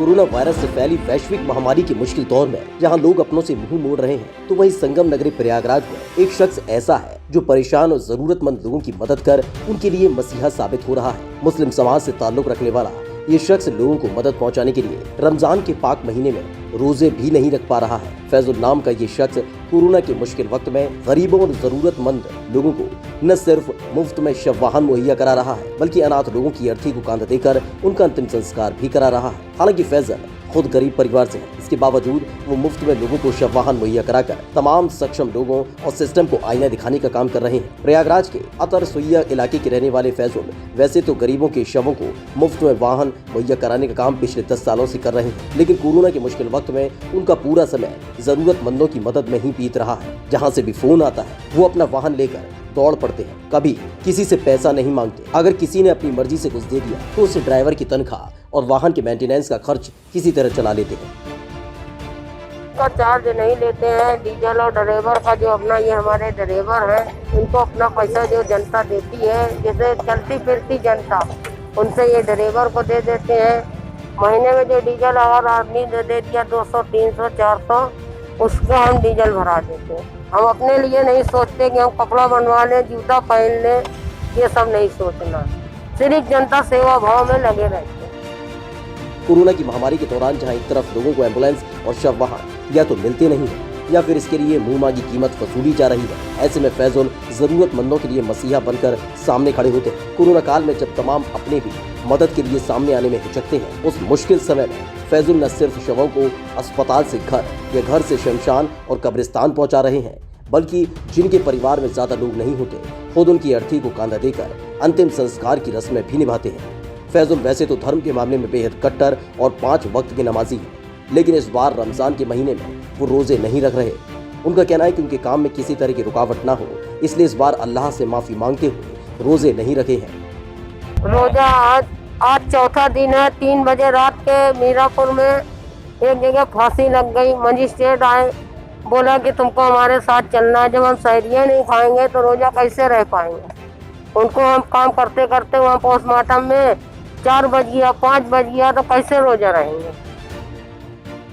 Corona virus से फैली वैश्विक महामारी के मुश्किल दौर में जहां लोग अपनों से मुंह मोड़ रहे हैं, तो वहीं संगम नगरी प्रयागराज में एक शख्स ऐसा है जो परेशान और जरूरतमंद लोगों की मदद कर उनके लिए मसीहा साबित हो रहा है। मुस्लिम समाज से ताल्लुक रखने वाला ये शख्स लोगों को मदद पहुंचाने के लिए रमजान के पाक महीने में रोजे भी नहीं रख पा रहा है। फैजुल नाम का ये शख्स कोरोना के मुश्किल वक्त में गरीबों और जरूरतमंद लोगों को न सिर्फ मुफ्त में शव वाहन मुहैया करा रहा है, बल्कि अनाथ लोगों की अर्थी को कांधा देकर उनका अंतिम संस्कार भी करा रहा है। हालांकि फैजल खुद गरीब परिवार से है, इसके बावजूद वो मुफ्त में लोगों को शव वाहन मुहैया कराकर तमाम सक्षम लोगों और सिस्टम को आईना दिखाने का काम कर रहे हैं। प्रयागराज के अतर सुइया इलाके के रहने वाले फैजुल वैसे तो गरीबों के शवों को मुफ्त में वाहन मुहैया कराने का काम पिछले 10 सालों से कर रहे हैं, लेकिन कोरोना के मुश्किल वक्त में उनका पूरा समय जरूरतमंदों की मदद में ही बीत रहा है। जहाँ से भी फोन आता है वो अपना वाहन लेकर दौड़ पड़ते हैं, कभी किसी से पैसा नहीं मांगते। अगर किसी ने अपनी मर्जी से कुछ दे दिया तो उसे ड्राइवर की तनख्वाह और वाहन के मेंटेनेंस का खर्च किसी तरह चला लेते हैं। का चार्ज नहीं लेते हैं, डीजल और ड्राइवर का जो अपना ये हमारे ड्राइवर है उनको अपना पैसा जो जनता देती है, जैसे चलती फिरती जनता, उनसे ये ड्राइवर को दे देते हैं। महीने में जो डीजल अगर आदमी दे दिया 200, 300, 400, उसको हम डीजल भरा देते हैं। हम अपने लिए नहीं सोचते कि हम कपड़ा बनवा लें, जूता पहन लें, ये सब नहीं सोचना, सिर्फ जनता सेवा भाव में लगे रहते हैं। कोरोना की महामारी के दौरान जहां एक तरफ लोगों को एम्बुलेंस और शव वाहन या तो मिलते नहीं है या फिर इसके लिए मुंह मांगी कीमत वसूली जा रही है, ऐसे में फैजुल जरूरतमंदों के लिए मसीहा बनकर सामने खड़े होते हैं। कोरोना काल में जब तमाम अपने भी मदद के लिए सामने आने में हिचकते हैं, उस मुश्किल समय में फैजुल न सिर्फ शवों को अस्पताल से घर या घर से शमशान और कब्रिस्तान पहुंचा रहे हैं, बल्कि जिनके परिवार में ज्यादा लोग नहीं होते, खुद उनकी अर्थी को कांधा देकर अंतिम संस्कार की रस्में भी निभाते हैं। फैजुल वैसे तो धर्म के मामले में बेहद कट्टर और 5 वक्त की नमाजी है, लेकिन इस बार रमजान के महीने में वो रोजे नहीं रख रहे। उनका कहना है कि उनके काम में किसी तरह की रुकावट ना हो, इसलिए इस बार अल्लाह से माफी मांगते हुए रोजे नहीं रखे हैं। रोजा आज चौथा दिन है। 3 बजे रात के मीरापुर में एक जगह फांसी लग गई। मजिस्ट्रेट आए, बोला कि तुमको हमारे साथ चलना है। जब हम सहरिया नहीं खाएंगे तो रोजा कैसे रह पाएंगे। उनको हम काम करते करते वहाँ पोस्टमार्टम में 4 बज गया, 5 बज गया, तो कैसे रोजा रहेंगे।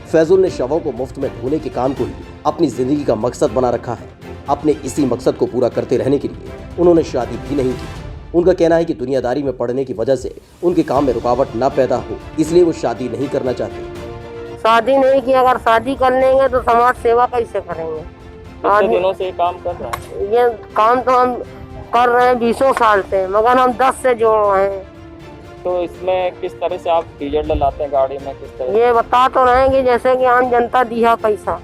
फैजुल ने शवों को मुफ्त में ढोने के काम को ही अपनी जिंदगी का मकसद बना रखा है। अपने इसी मकसद को पूरा करते रहने के लिए उन्होंने शादी भी नहीं की। उनका कहना है कि दुनियादारी में पड़ने की वजह से उनके काम में रुकावट न पैदा हो, इसलिए वो शादी नहीं करना चाहते। शादी नहीं की, अगर शादी कर लेंगे तो समाज सेवा कैसे करेंगे। कितने दिनों से काम कर रहे हैं? ये काम तो हम कर रहे हैं 20 साल से, मगर हम 10 से जोड़ रहे हैं। तो इसमें किस तरह से आप डीजल डलाते हैं गाड़ी में, किस तरह? ये बता तो रहे हैं कि जैसे कि आम जनता दिया पैसा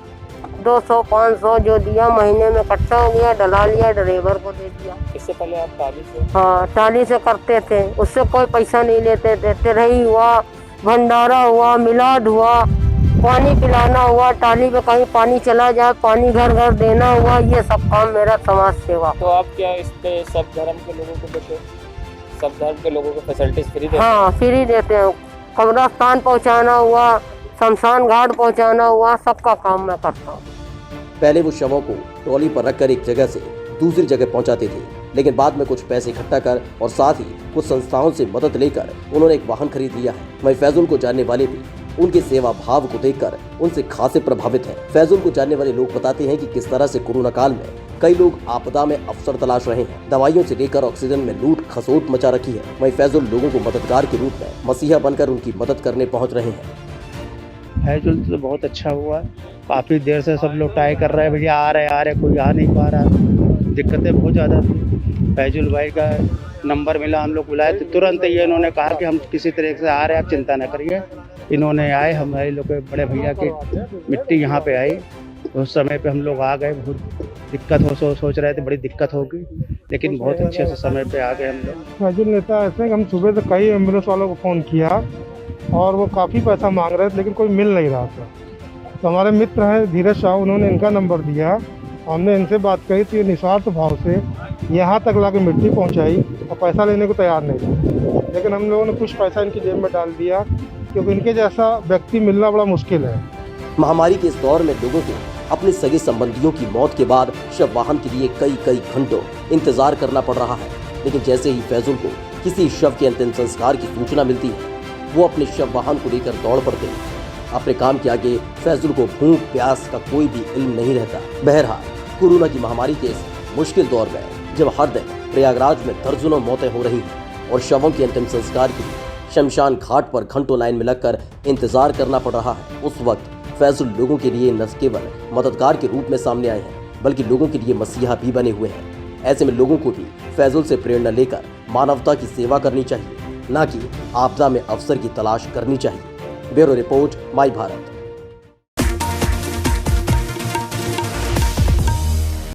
200, 500 जो दिया, महीने में इकट्ठा हो गया, डला लिया, ड्राइवर को दे दिया। इससे पहले आप टाली से? हाँ, टाली से करते थे, उससे कोई पैसा नहीं लेते थे। तिरही हुआ, भंडारा हुआ, मिलाद हुआ, पानी पिलाना हुआ, टाली पे कहीं पानी चला जाए पानी घर घर देना हुआ, ये सब काम मेरा समाज सेवा। तो आप क्या इस पे सब धर्म के लोगों को देते, सब धर्म के लोगों को फैसिलिटीज फ्री देते? हाँ, फ्री देते हैं। कब्रिस्तान पहुँचाना हुआ, शमशान घाट पहुँचाना हुआ, सबका काम मैं करता हूँ। पहले वो शवों को ट्रॉली पर रखकर एक जगह से दूसरी जगह पहुंचाते थे, लेकिन बाद में कुछ पैसे इकट्ठा कर और साथ ही कुछ संस्थाओं से मदद लेकर उन्होंने एक वाहन खरीद लिया है। वहीं फैजुल को जानने वाले भी उनके सेवा भाव को देखकर उनसे खासे प्रभावित हैं। फैजुल को जानने वाले लोग बताते हैं कि किस तरह से कोरोना काल में कई लोग आपदा में अवसर तलाश रहे हैं। दवाइयों से लेकर ऑक्सीजन में लूट खसोट मचा रखी है। वहीं फैजुल लोगों को मददगार के रूप में मसीहा बनकर उनकी मदद करने पहुँच रहे हैं। फैजुल तो बहुत अच्छा हुआ, काफ़ी देर से सब लोग ट्राई कर रहे हैं, भैया आ रहे कोई आ नहीं पा रहा, दिक्कतें बहुत ज़्यादा थी। फैजुल भाई का नंबर मिला, हम लोग बुलाए तो तुरंत ये इन्होंने कहा कि हम किसी तरीके से आ रहे हैं, आप चिंता न करिए। इन्होंने आए, हमारे लोग के बड़े भैया की मिट्टी यहाँ पे आई, उस समय पे हम लोग आ गए। बहुत दिक्कत हो, सोच रहे थे बड़ी दिक्कत होगी, लेकिन बहुत अच्छे से समय पे आ गए हम लोग। फैजुल नेता ऐसे हम सुबह से कई एम्बुलेंस वालों को फ़ोन किया और वो काफ़ी पैसा मांग रहे थे, लेकिन कोई मिल नहीं रहा था। तो हमारे मित्र हैं धीरज शाह, उन्होंने इनका नंबर दिया, हमने इनसे बात कही तो ये निस्वार्थ भाव से यहाँ तक लाके मिट्टी पहुँचाई और पैसा लेने को तैयार नहीं थे। लेकिन हम लोगों ने कुछ पैसा इनकी जेब में डाल दिया, क्योंकि इनके जैसा व्यक्ति मिलना बड़ा मुश्किल है। महामारी के इस दौर में लोगों को अपने सगे संबंधियों की मौत के बाद शव वाहन के लिए कई घंटों इंतजार करना पड़ रहा है, लेकिन जैसे ही फैजुल को किसी शव के अंतिम संस्कार की सूचना मिलती है, वो अपने शव वाहन को लेकर दौड़ पड़ते हैं। अपने काम के आगे फैजुल को भूख प्यास का कोई भी इल्म नहीं रहता। बहरहाल कोरोना की महामारी के इस मुश्किल दौर में जब हर दिन प्रयागराज में दर्जनों मौतें हो रही हैं और शवों के अंतिम संस्कार के लिए शमशान घाट पर घंटों लाइन में लगकर इंतजार करना पड़ रहा है, उस वक्त फैजुल लोगों के लिए न केवल मददगार के रूप में सामने आए हैं बल्कि लोगों के लिए मसीहा भी बने हुए हैं। ऐसे में लोगों को भी फैजुल से प्रेरणा लेकर मानवता की सेवा करनी चाहिए, न कि आपदा में अवसर की तलाश करनी चाहिए। ब्यूरो रिपोर्ट, माई भारत।